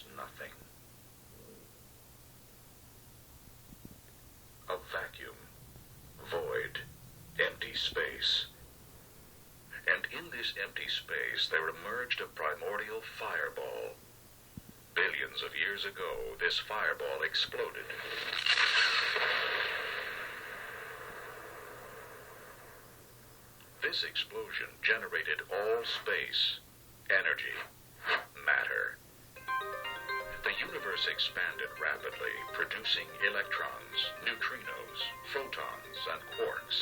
was nothing. A vacuum, void, empty space. And in this empty space there emerged a primordial fireball. Billions of years ago, this fireball exploded. This explosion generated all space, energy, matter. The universe expanded rapidly, producing electrons, neutrinos, photons, and quarks.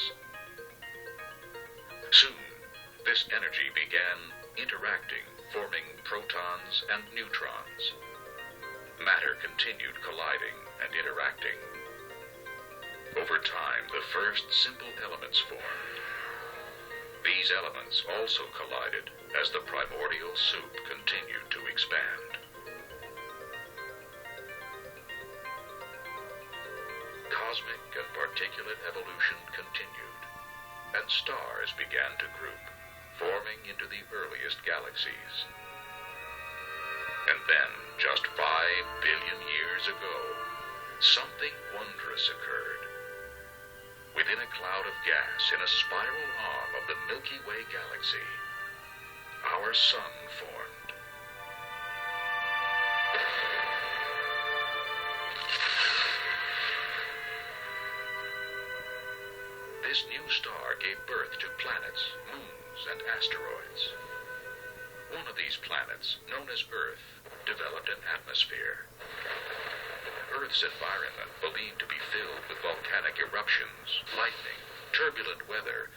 Soon, this energy began interacting, forming protons and neutrons. Matter continued colliding and interacting. Over time, the first simple elements formed. These elements also collided as the primordial soup continued to expand. Cosmic and particulate evolution continued, and stars began to group, forming into the earliest galaxies. And then, just 5 billion years ago, something wondrous occurred. Within a cloud of gas in a spiral arm of the Milky Way galaxy, our sun formed. This new star gave birth to planets, moons, and asteroids. One of these planets, known as Earth, developed an atmosphere. Earth's environment, believed to be filled with volcanic eruptions, lightning, turbulent weather,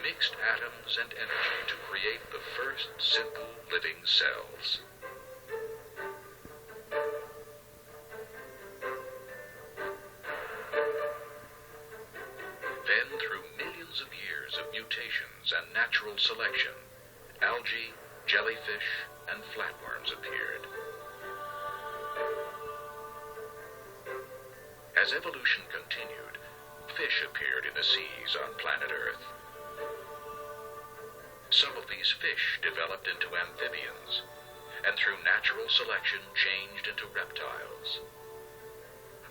mixed atoms and energy to create the first simple living cells. Then, through millions of years of mutations and natural selection, algae, jellyfish, and flatworms appeared. As evolution continued, fish appeared in the seas on planet Earth. Some of these fish developed into amphibians, and through natural selection changed into reptiles.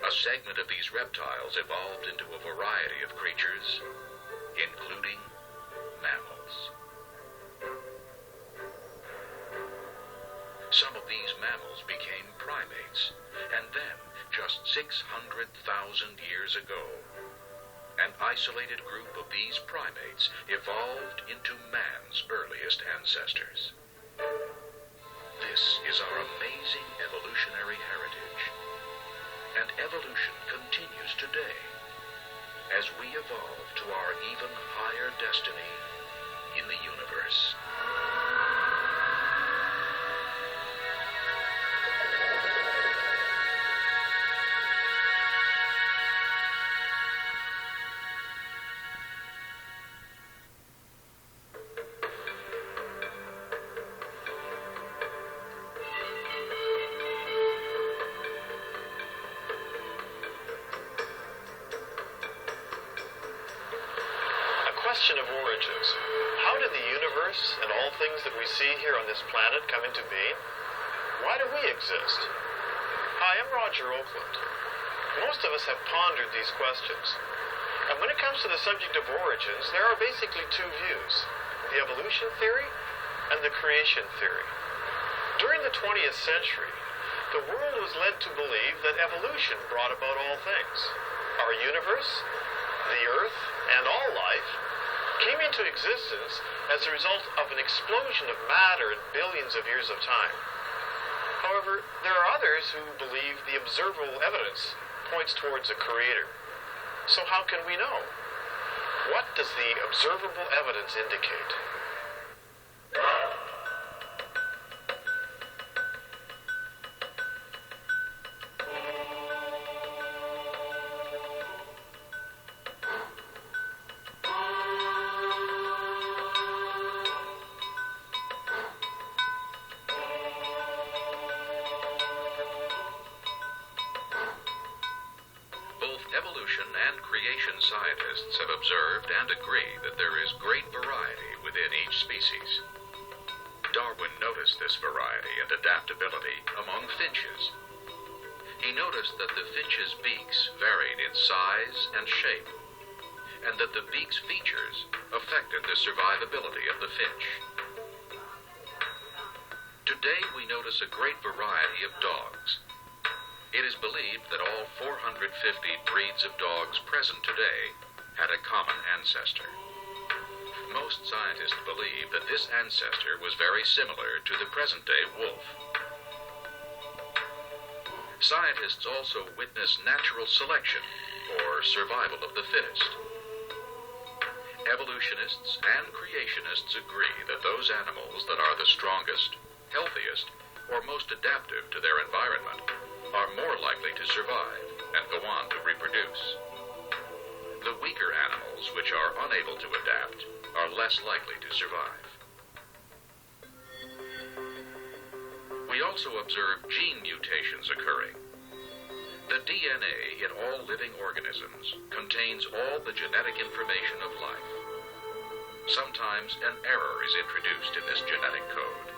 A segment of these reptiles evolved into a variety of creatures, including mammals. Some of these mammals became primates, and then, just 600,000 years ago, an isolated group of these primates evolved into man's earliest ancestors. This is our amazing evolutionary heritage, and evolution continues today as we evolve to our even higher destiny in the universe. Question of origins. How did the universe and all things that we see here on this planet come into being? Why do we exist? Hi, I'm Roger Oakland. Most of us have pondered these questions. And when it comes to the subject of origins, there are basically two views: the evolution theory and the creation theory. During the 20th century, the world was led to believe that evolution brought about all things. Our universe, the Earth, and all life came into existence as a result of an explosion of matter in billions of years of time. However, there are others who believe the observable evidence points towards a creator. So how can we know? What does the observable evidence indicate? Evolution and creation scientists have observed and agree that there is great variety within each species. Darwin noticed this variety and adaptability among finches. He noticed that the finches' beaks varied in size and shape, and that the beak's features affected the survivability of the finch. Today we notice a great variety of dogs. It is believed that all 450 breeds of dogs present today had a common ancestor. Most scientists believe that this ancestor was very similar to the present-day wolf. Scientists also witness natural selection, or survival of the fittest. Evolutionists and creationists agree that those animals that are the strongest, healthiest, or most adaptive to their environment are more likely to survive and go on to reproduce. The weaker animals, which are unable to adapt, are less likely to survive. We also observe gene mutations occurring. The DNA in all living organisms contains all the genetic information of life. Sometimes an error is introduced in this genetic code.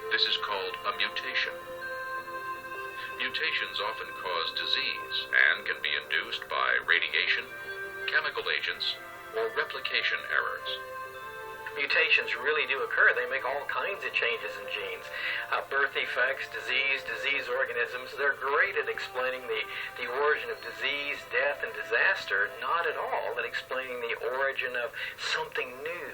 This is called a mutation. Mutations often cause disease and can be induced by radiation, chemical agents, or replication errors. Mutations really do occur. They make all kinds of changes in genes. Birth defects, disease organisms, they're great at explaining the origin of disease, death, and disaster, not at all at explaining the origin of something new,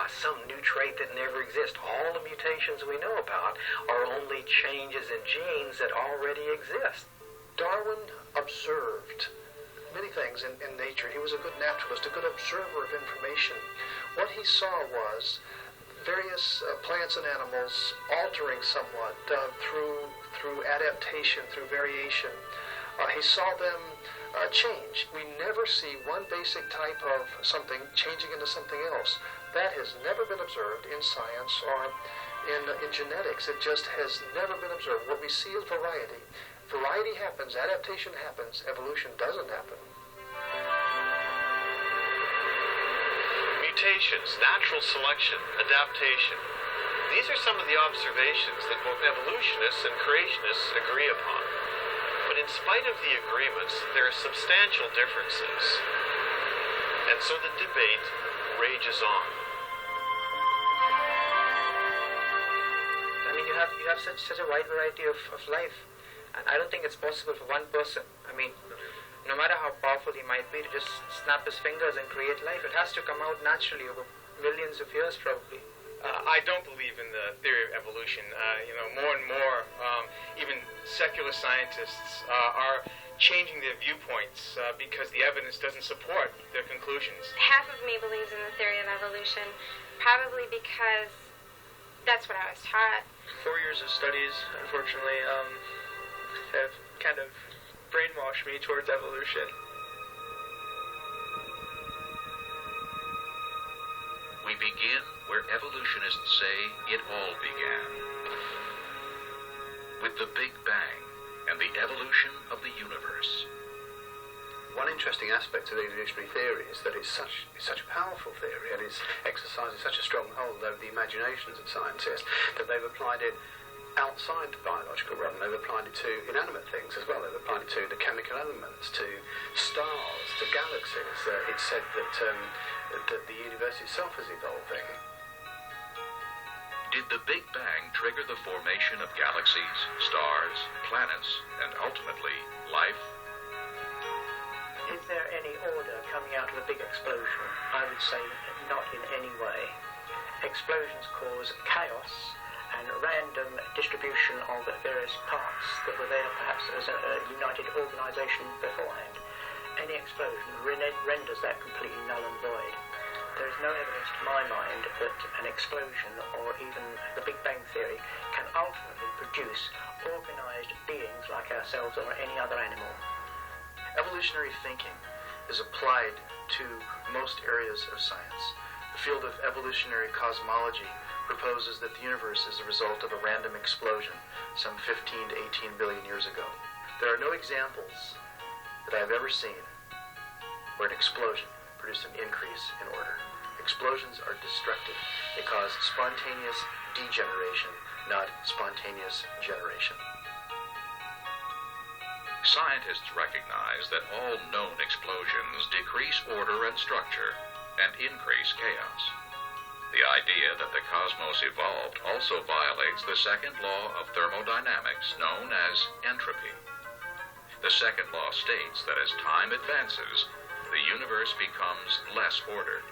some new trait that never exists. All the mutations we know about are only changes in genes that already exist. Darwin observed many things in nature. He was a good naturalist, a good observer of information. What he saw was various plants and animals altering somewhat through adaptation, through variation. He saw them change. We never see one basic type of something changing into something else. That has never been observed in science or in genetics. It just has never been observed. What we see is variety. Variety happens, adaptation happens, evolution doesn't happen. Mutations, natural selection, adaptation. These are some of the observations that both evolutionists and creationists agree upon. But in spite of the agreements, there are substantial differences. And so the debate rages on. I mean, you have such a wide variety of life. And I don't think it's possible for one person, I mean, no matter how powerful he might be, to just snap his fingers and create life. It has to come out naturally over millions of years, probably. I don't believe in the theory of evolution. More and more, even secular scientists are changing their viewpoints because the evidence doesn't support their conclusions. Half of me believes in the theory of evolution, probably because that's what I was taught. 4 years of studies, unfortunately, have kind of brainwashed me towards evolution. We begin where evolutionists say it all began, with the Big Bang and the evolution of the universe. One interesting aspect of the evolutionary theory is that it's such a powerful theory, and it's exercising such a strong hold over the imaginations of scientists that they've applied it outside the biological realm. They've applied it to inanimate things as well. They've applied it to the chemical elements, to stars, to galaxies. It's said that the universe itself is evolving. Did the Big Bang trigger the formation of galaxies, stars, planets, and ultimately life? Is there any order coming out of a big explosion? I would say not in any way. Explosions cause chaos and random distribution of various parts that were there perhaps as a united organisation beforehand. Any explosion renders that completely null and void. There is no evidence to my mind that an explosion or even the Big Bang Theory can ultimately produce organised beings like ourselves or any other animal. Evolutionary thinking is applied to most areas of science. The field of evolutionary cosmology proposes that the universe is the result of a random explosion some 15 to 18 billion years ago. There are no examples that I have ever seen where an explosion produced an increase in order. Explosions are destructive. They cause spontaneous degeneration, not spontaneous generation. Scientists recognize that all known explosions decrease order and structure and increase chaos. The idea that the cosmos evolved also violates the second law of thermodynamics, known as entropy. The second law states that as time advances, the universe becomes less ordered.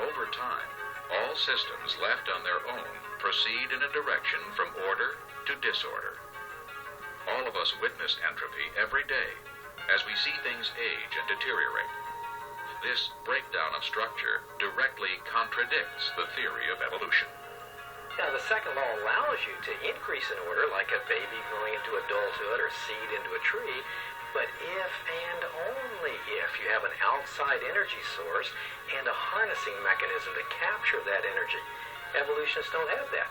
Over time, all systems left on their own proceed in a direction from order to disorder. All of us witness entropy every day as we see things age and deteriorate. This breakdown of structure directly contradicts the theory of evolution. Now, the second law allows you to increase in order, like a baby growing into adulthood or seed into a tree, but if and only if you have an outside energy source and a harnessing mechanism to capture that energy. Evolutionists don't have that.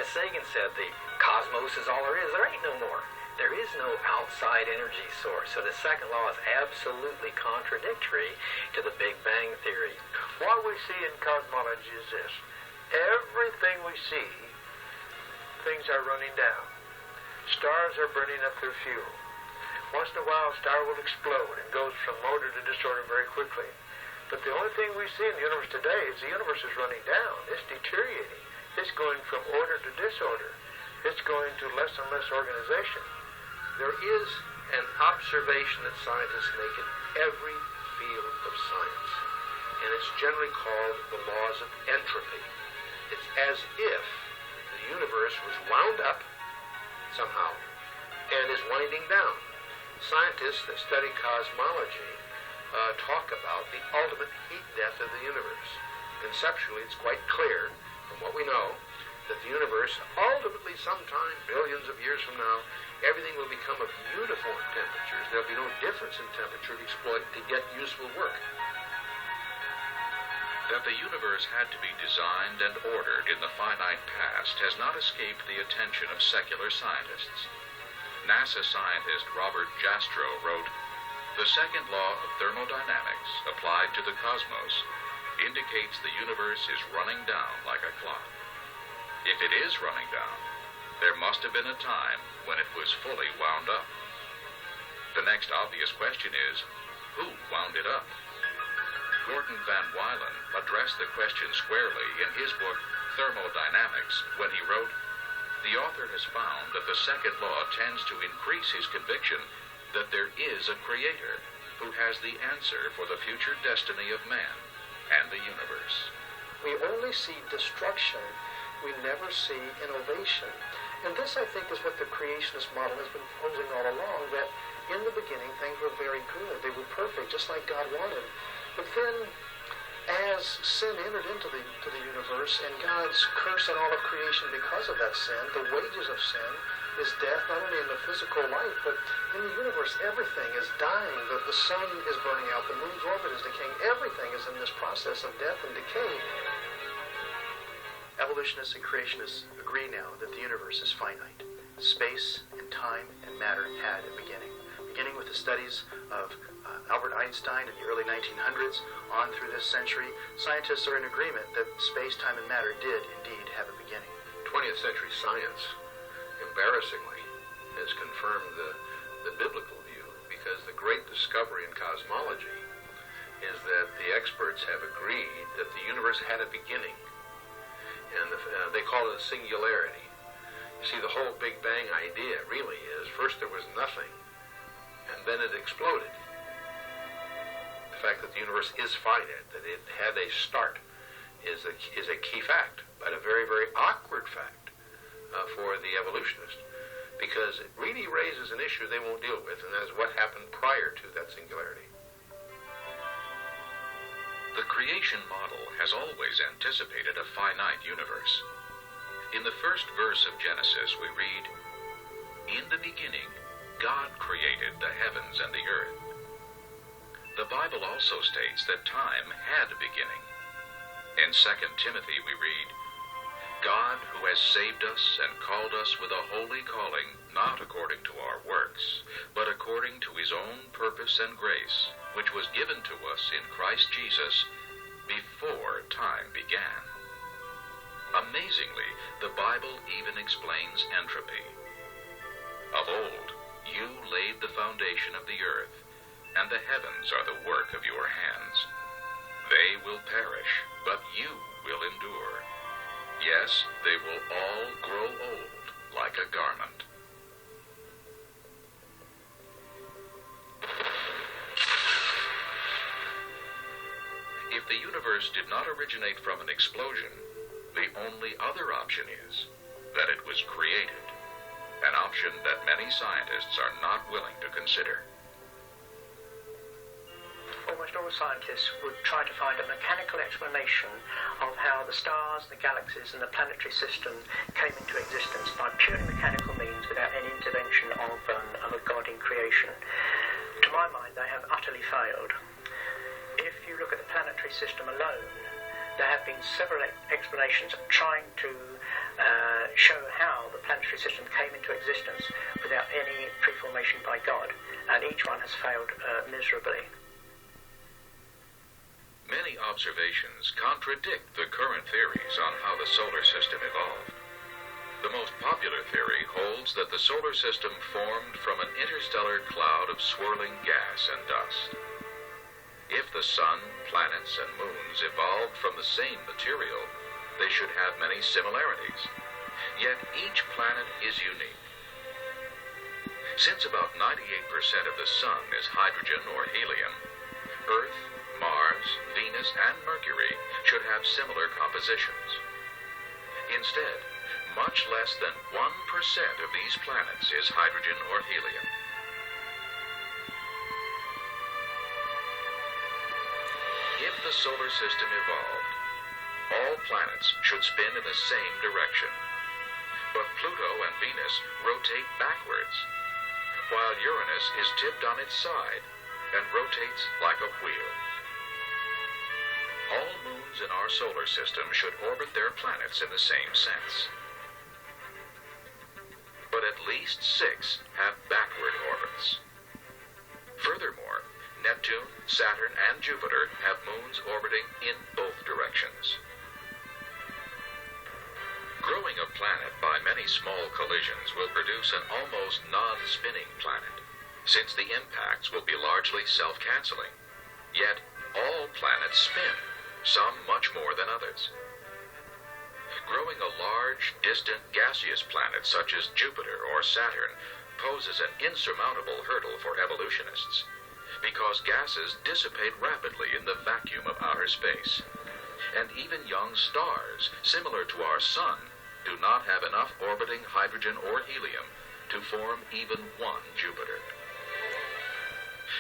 As Sagan said, the cosmos is all there is. There ain't no more. There is no outside energy source. So the second law is absolutely contradictory to the Big Bang theory. What we see in cosmology is this. Everything we see, things are running down. Stars are burning up their fuel. Once in a while, a star will explode and goes from order to disorder very quickly. But the only thing we see in the universe today is the universe is running down. It's deteriorating. It's going from order to disorder. It's going to less and less organization. There is an observation that scientists make in every field of science, and it's generally called the laws of entropy. It's as if the universe was wound up somehow and is winding down. Scientists that study cosmology talk about the ultimate heat death of the universe. Conceptually, it's quite clear from what we know that the universe, ultimately sometime billions of years from now, everything will become of uniform temperatures. There'll be no difference in temperature to get useful work. That the universe had to be designed and ordered in the finite past has not escaped the attention of secular scientists. NASA scientist Robert Jastrow wrote, "The second law of thermodynamics, applied to the cosmos, indicates the universe is running down like a clock. If it is running down, there must have been a time when it was fully wound up. The next obvious question is, who wound it up?" Gordon Van Wylen addressed the question squarely in his book Thermodynamics when he wrote, "The author has found that the second law tends to increase his conviction that there is a creator who has the answer for the future destiny of man and the universe." We only see destruction. We never see innovation. And this, I think, is what the creationist model has been proposing all along, that in the beginning things were very good. They were perfect, just like God wanted. But then, as sin entered into the universe and God's curse on all of creation because of that sin, the wages of sin is death, not only in the physical life, but in the universe, everything is dying. The sun is burning out, the moon's orbit is decaying. Everything is in this process of death and decay. Evolutionists and creationists agree now that the universe is finite. Space and time and matter had a beginning. Beginning with the studies of Albert Einstein in the early 1900s on through this century, scientists are in agreement that space, time, and matter did indeed have a beginning. 20th century science, embarrassingly, has confirmed the biblical view, because the great discovery in cosmology is that the experts have agreed that the universe had a beginning. And they call it a singularity. You see, the whole Big Bang idea really is, first there was nothing, and then it exploded. The fact that the universe is finite, that it had a start, is a key fact, but a very, very awkward fact for the evolutionist, because it really raises an issue they won't deal with, and that is what happened prior to that singularity. The creation model has always anticipated a finite universe. In the first verse of Genesis, we read, "In the beginning, God created the heavens and the earth." The Bible also states that time had a beginning. In 2 Timothy, we read, "God, who has saved us and called us with a holy calling, not according to our works, but according to his own purpose and grace, which was given to us in Christ Jesus before time began." Amazingly, the Bible even explains entropy. Of old, you laid the foundation of the earth, and the heavens are the work of your hands. They will perish, but you will endure. Yes, they will all grow old like a garment. If the universe did not originate from an explosion, the only other option is that it was created, an option that many scientists are not willing to consider. Almost all scientists would try to find a mechanical explanation of how the stars, the galaxies, and the planetary system came into existence by purely mechanical means without any intervention of a God in creation. To my mind, they have utterly failed. If you look at the planetary system alone, there have been several explanations trying to show how the planetary system came into existence without any pre-formation by God, and each one has failed miserably. Many observations contradict the current theories on how the solar system evolved. The most popular theory holds that the solar system formed from an interstellar cloud of swirling gas and dust. If the sun, planets, and moons evolved from the same material, they should have many similarities. Yet each planet is unique. Since about 98% of the sun is hydrogen or helium, Earth, Mars, Venus, and Mercury should have similar compositions. Instead, much less than 1% of these planets is hydrogen or helium. If the solar system evolved, all planets should spin in the same direction. But Pluto and Venus rotate backwards, while Uranus is tipped on its side and rotates like a wheel. All moons in our solar system should orbit their planets in the same sense. But at least 6 have backward orbits. Furthermore, Neptune, Saturn, and Jupiter have moons orbiting in both directions. Growing a planet by many small collisions will produce an almost non-spinning planet, since the impacts will be largely self-canceling. Yet, all planets spin, some much more than others. Growing a large, distant, gaseous planet such as Jupiter or Saturn poses an insurmountable hurdle for evolutionists, because gases dissipate rapidly in the vacuum of outer space. And even young stars, similar to our Sun, do not have enough orbiting hydrogen or helium to form even one Jupiter.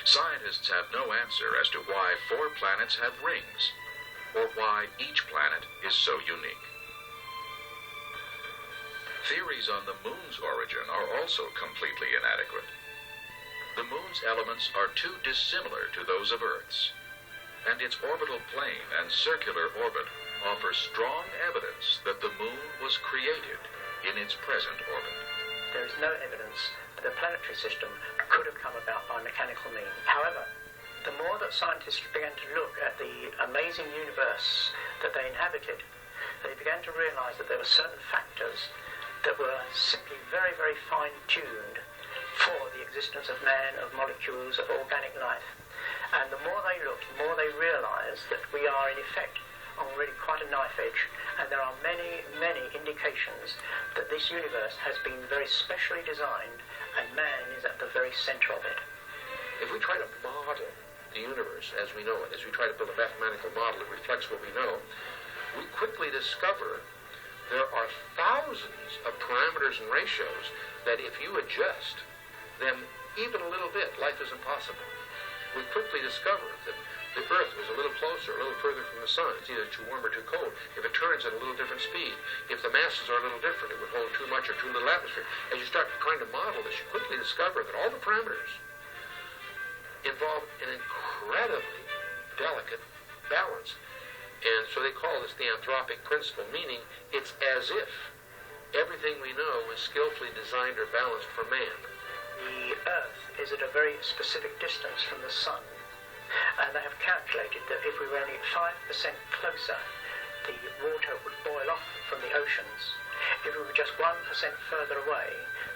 Scientists have no answer as to why 4 planets have rings, or why each planet is so unique. Theories on the moon's origin are also completely inadequate. The moon's elements are too dissimilar to those of Earth's, and its orbital plane and circular orbit offer strong evidence that the moon was created in its present orbit. There is no evidence that the planetary system could have come about by mechanical means. However, the more that scientists began to look at the amazing universe that they inhabited, they began to realize that there were certain factors that were simply very, very fine-tuned for the existence of man, of molecules, of organic life. And the more they looked, the more they realized that we are, in effect, on really quite a knife edge, and there are many, many indications that this universe has been very specially designed, and man is at the very center of it. If we try to model the universe as we know it, as we try to build a mathematical model that reflects what we know, we quickly discover there are thousands of parameters and ratios that if you adjust them even a little bit, life is impossible. We quickly discover that the Earth was a little closer, a little further from the Sun. It's either too warm or too cold. If it turns at a little different speed, if the masses are a little different, it would hold too much or too little atmosphere. As you start trying to model this, you quickly discover that all the parameters involve an incredibly delicate balance. And so they call this the anthropic principle, meaning it's as if everything we know is skillfully designed or balanced for man. The Earth is at a very specific distance from the Sun, and they have calculated that if we were only 5% closer, the water would boil off from the oceans. If we were just 1% further away,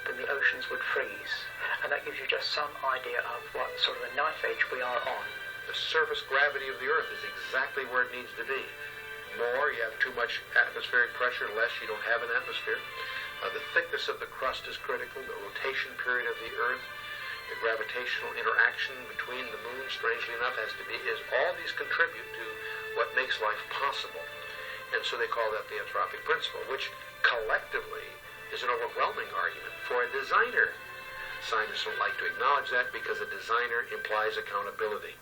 then the oceans would freeze. And that gives you just some idea of what sort of a knife edge we are on. The surface gravity of the Earth is exactly where it needs to be. More, you have too much atmospheric pressure. Less, you don't have an atmosphere. The thickness of the crust is critical. The rotation period of the Earth, the gravitational interaction between the moon, strangely enough, all these contribute to what makes life possible. And so they call that the anthropic principle, which collectively is an overwhelming argument for a designer. Scientists don't like to acknowledge that because a designer implies accountability.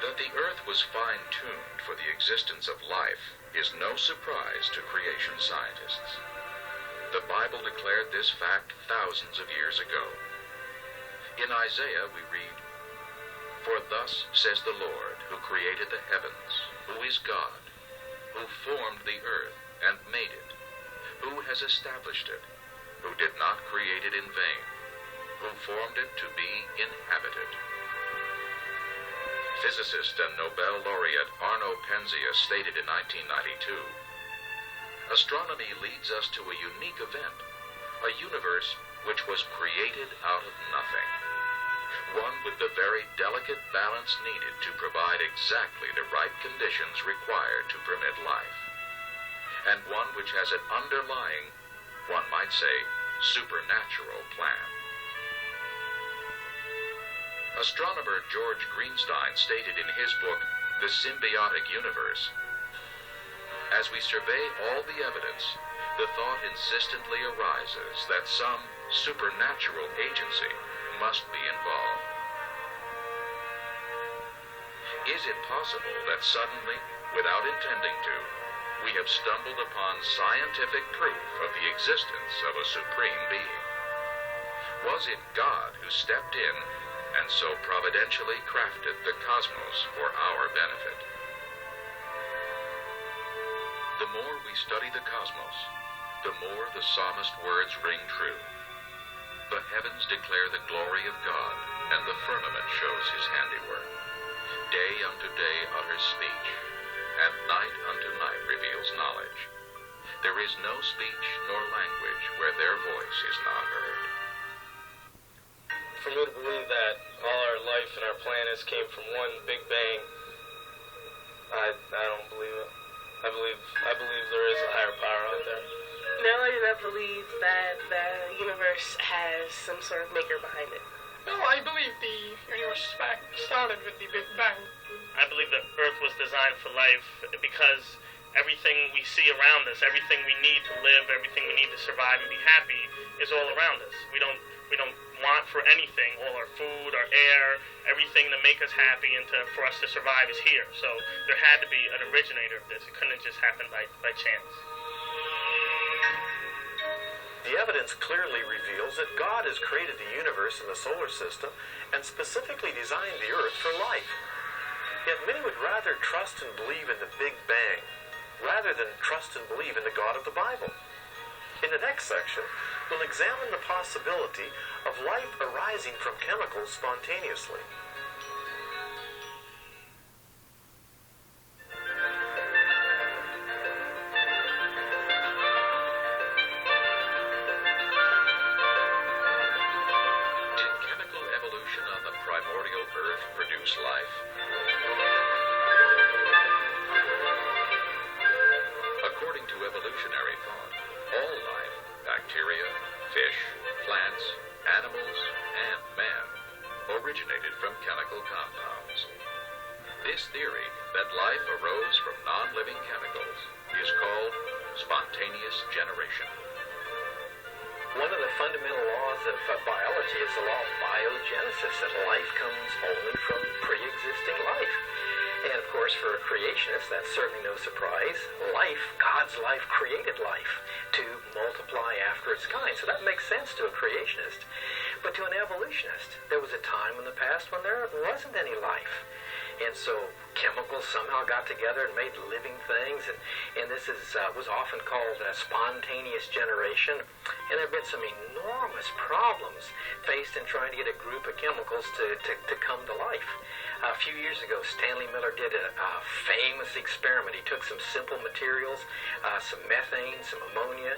That the Earth was fine-tuned for the existence of life is no surprise to creation scientists. The Bible declared this fact thousands of years ago. In Isaiah we read, "For thus says the Lord, who created the heavens, who is God, who formed the earth and made it, who has established it, who did not create it in vain, who formed it to be inhabited." Physicist and Nobel laureate Arno Penzias stated in 1992, "Astronomy leads us to a unique event, a universe which was created out of nothing, one with the very delicate balance needed to provide exactly the right conditions required to permit life, and one which has an underlying, one might say, supernatural plan." Astronomer George Greenstein stated in his book, The Symbiotic Universe, "As we survey all the evidence, the thought insistently arises that some supernatural agency must be involved. Is it possible that suddenly, without intending to, we have stumbled upon scientific proof of the existence of a supreme being? Was it God who stepped in and so providentially crafted the cosmos for our benefit?" The more we study the cosmos, the more the psalmist words ring true. "The heavens declare the glory of God, and the firmament shows his handiwork. Day unto day utters speech, and night unto night reveals knowledge. There is no speech nor language where their voice is not heard." For me to believe that all our life and our planets came from one Big Bang, I don't believe it. I believe there is a higher power out there. No, I do not believe that the universe has some sort of maker behind it. No, I believe the universe started with the Big Bang. I believe that Earth was designed for life because everything we see around us, everything we need to live, everything we need to survive and be happy is all around us. We don't want for anything. All our food, our air, everything to make us happy and for us to survive is here. So there had to be an originator of this. It couldn't have just happened by chance. The evidence clearly reveals that God has created the universe and the solar system and specifically designed the Earth for life. Yet many would rather trust and believe in the Big Bang rather than trust and believe in the God of the Bible. In the next section, we'll examine the possibility of life arising from chemicals spontaneously. Did chemical evolution on the primordial Earth produce life? According to evolutionary thought, all life, bacteria, fish, plants, animals, and man, originated from chemical compounds. This theory that life arose from non-living chemicals is called spontaneous generation. One of the fundamental laws of biology is the law of biogenesis, that life comes only from pre-existing life. And of course, for a creationist, that's certainly no surprise. Life, God's life, created life to multiply after its kind. So that makes sense to a creationist. But to an evolutionist, there was a time in the past when there wasn't any life. And so chemicals somehow got together and made living things. And this was often called spontaneous generation. And there have been some enormous problems faced in trying to get a group of chemicals to come to life. A few years ago, Stanley Miller did a famous experiment. He took some simple materials, some methane, some ammonia,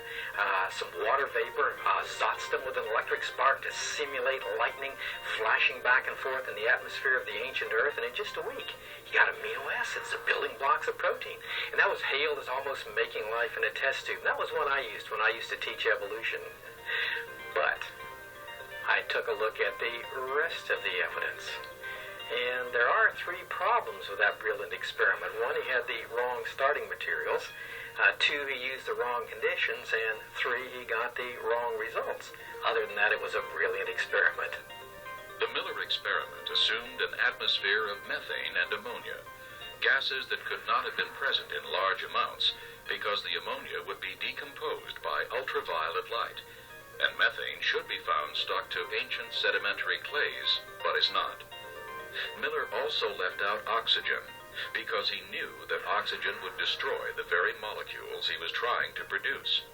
some water vapor, zotzed them with an electric spark to simulate lightning flashing back and forth in the atmosphere of the ancient Earth, and in just a week, he got amino acids, the building blocks of protein. And that was hailed as almost making life in a test tube. And that was one I used when I used to teach evolution. But I took a look at the rest of the evidence. And there are 3 problems with that brilliant experiment. 1, he had the wrong starting materials. 2, he used the wrong conditions. And 3, he got the wrong results. Other than that, it was a brilliant experiment. The Miller experiment assumed an atmosphere of methane and ammonia, gases that could not have been present in large amounts because the ammonia would be decomposed by ultraviolet light, and methane should be found stuck to ancient sedimentary clays, but is not. Miller also left out oxygen because he knew that oxygen would destroy the very molecules he was trying to produce.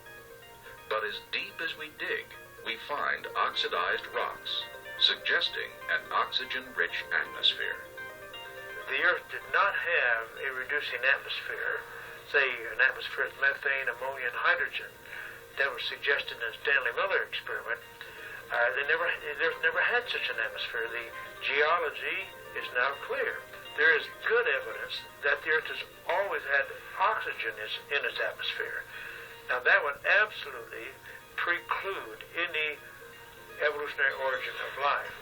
But as deep as we dig, we find oxidized rocks, suggesting an oxygen-rich atmosphere. The Earth did not have a reducing atmosphere, say an atmosphere of methane, ammonia, and hydrogen, that was suggested in the Stanley Miller experiment. There's never had such an atmosphere. The geology is now clear. There is good evidence that the Earth has always had oxygen in its atmosphere. Now that would absolutely preclude any evolutionary origin of life.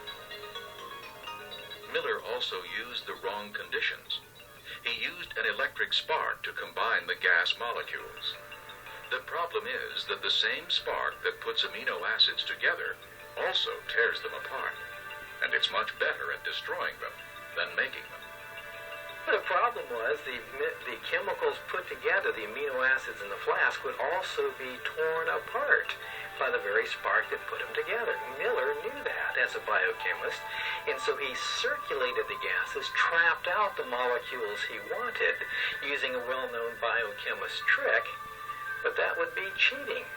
Miller also used the wrong conditions. He used an electric spark to combine the gas molecules. The problem is that the same spark that puts amino acids together also tears them apart, and it's much better at destroying them than making them. The problem was the chemicals put together, the amino acids in the flask, would also be torn apart by the very spark that put them together. Miller knew that as a biochemist, and so he circulated the gases, trapped out the molecules he wanted, using a well-known biochemist trick. But that would be cheating,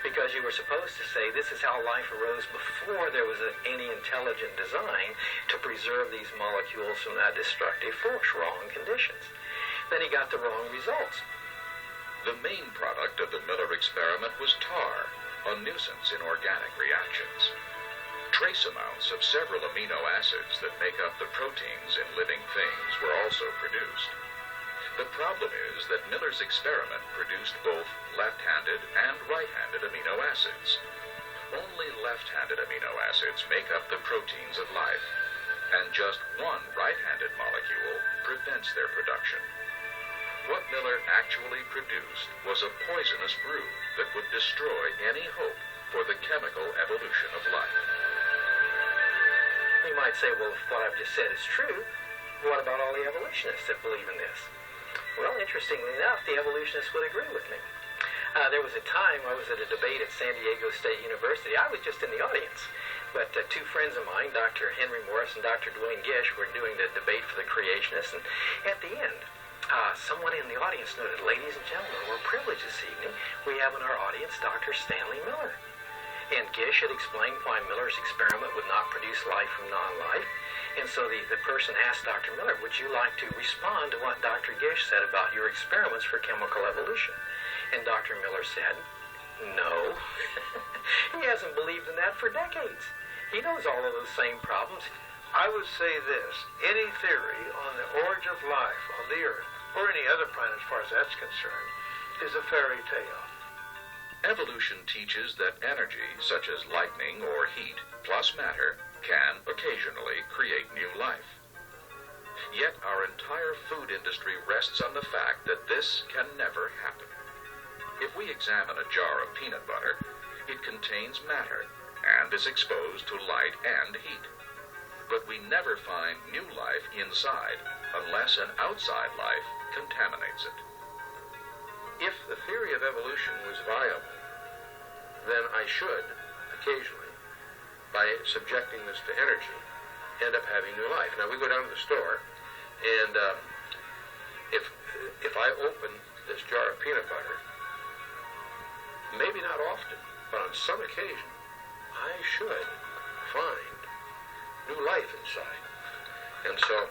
because you were supposed to say this is how life arose before there was any intelligent design to preserve these molecules from that destructive force. Wrong conditions. Then he got the wrong results. The main product of the Miller experiment was tar, a nuisance in organic reactions. Trace amounts of several amino acids that make up the proteins in living things were also produced. The problem is that Miller's experiment produced both left-handed and right-handed amino acids. Only left-handed amino acids make up the proteins of life, and just one right-handed molecule prevents their production. What Miller actually produced was a poisonous brew that would destroy any hope for the chemical evolution of life. You might say, well, if what I've just said is true, what about all the evolutionists that believe in this? Well, interestingly enough, the evolutionists would agree with me. There was a time I was at a debate at San Diego State University. I was just in the audience, but 2 friends of mine, Dr. Henry Morris and Dr. Duane Gish, were doing the debate for the creationists, and at the end, someone in the audience noted, "Ladies and gentlemen, we're privileged this evening. We have in our audience Dr. Stanley Miller." And Gish had explained why Miller's experiment would not produce life from non-life. And so the person asked Dr. Miller, "Would you like to respond to what Dr. Gish said about your experiments for chemical evolution?" And Dr. Miller said, "No." He hasn't believed in that for decades. He knows all of those same problems. I would say this: any theory on the origin of life on the Earth, or any other planet as far as that's concerned, is a fairy tale. Evolution teaches that energy, such as lightning or heat, plus matter, can occasionally create new life. Yet our entire food industry rests on the fact that this can never happen. If we examine a jar of peanut butter, it contains matter and is exposed to light and heat. But we never find new life inside unless an outside life contaminates it. If the theory of evolution was viable, then I should, occasionally, by subjecting this to energy, end up having new life. Now, we go down to the store, and if I open this jar of peanut butter, maybe not often, but on some occasion, I should find new life inside. And so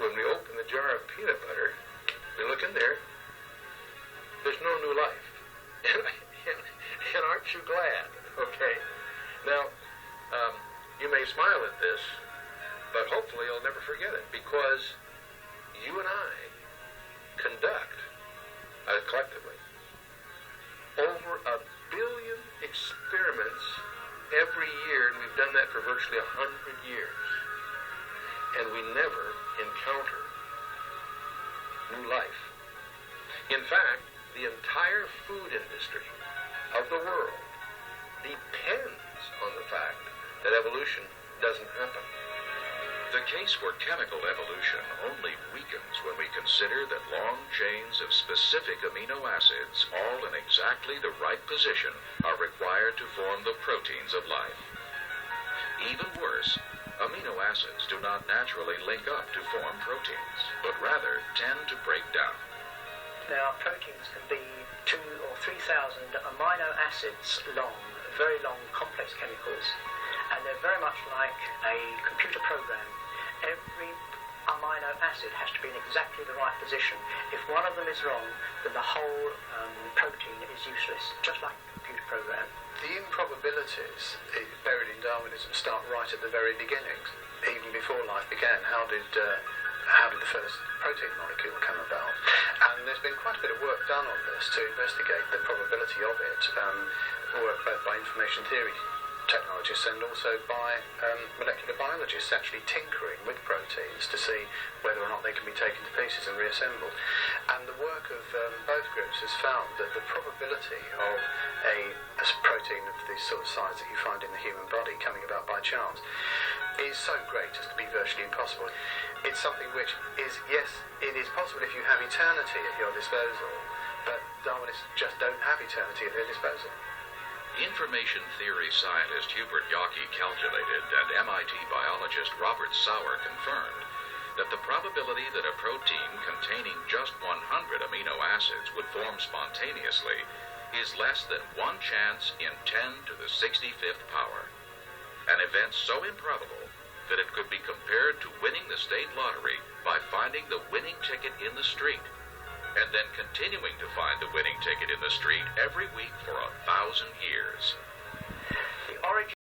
when we open the jar of peanut butter, we look in there, there's no new life. And aren't you glad? Okay? Now, you may smile at this, but hopefully you'll never forget it, because you and I conduct, collectively, over 1 billion experiments every year, and we've done that for virtually 100 years. And we never encounter new life. In fact, the entire food industry of the world depends on the fact that evolution doesn't happen. The case for chemical evolution only weakens when we consider that long chains of specific amino acids, all in exactly the right position, are required to form the proteins of life. Even worse, amino acids do not naturally link up to form proteins, but rather tend to break down. Now, proteins can be 2,000 or 3,000 amino acids long, very long, complex chemicals, and they're very much like a computer program. Every amino acid has to be in exactly the right position. If one of them is wrong, then the whole protein is useless, just like a computer program. The improbabilities buried in Darwinism start right at the very beginnings. Even before life began, how did the first protein molecule come about? And there's been quite a bit of work done on this to investigate the probability of it, work both by information theory technologists and also by molecular biologists actually tinkering with proteins to see whether or not they can be taken to pieces and reassembled. And the work of both groups has found that the probability of a protein of the sort of size that you find in the human body coming about by chance is so great as to be virtually impossible. It's something which is, yes, it is possible if you have eternity at your disposal, but Darwinists just don't have eternity at their disposal. Information theory scientist Hubert Yockey calculated, and MIT biologist Robert Sauer confirmed, that the probability that a protein containing just 100 amino acids would form spontaneously is less than 1 chance in 10 to the 65th power. An event so improbable that it could be compared to winning the state lottery by finding the winning ticket in the street, and then continuing to find the winning ticket in the street every week for 1,000 years. The origin